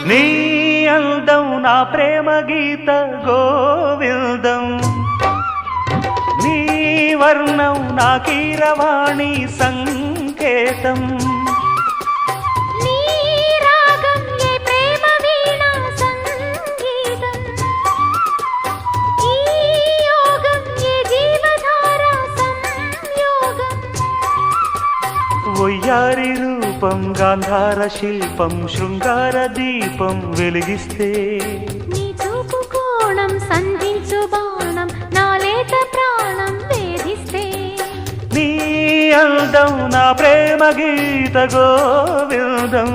నీ అందం నా ప్రేమ గీత గోవిందం, నీ వర్ణం నా కీరవాణి సంకేతం. ఒయ్యారి రూపం గాంధార శిల్పం శృంగార దీపం వెలిగిస్తే, నీ చూపు కోణం సంధించు బాణం నా లేత ప్రాణం వేధిస్తే, నీ అందం నా ప్రేమ గీత గోవిందం.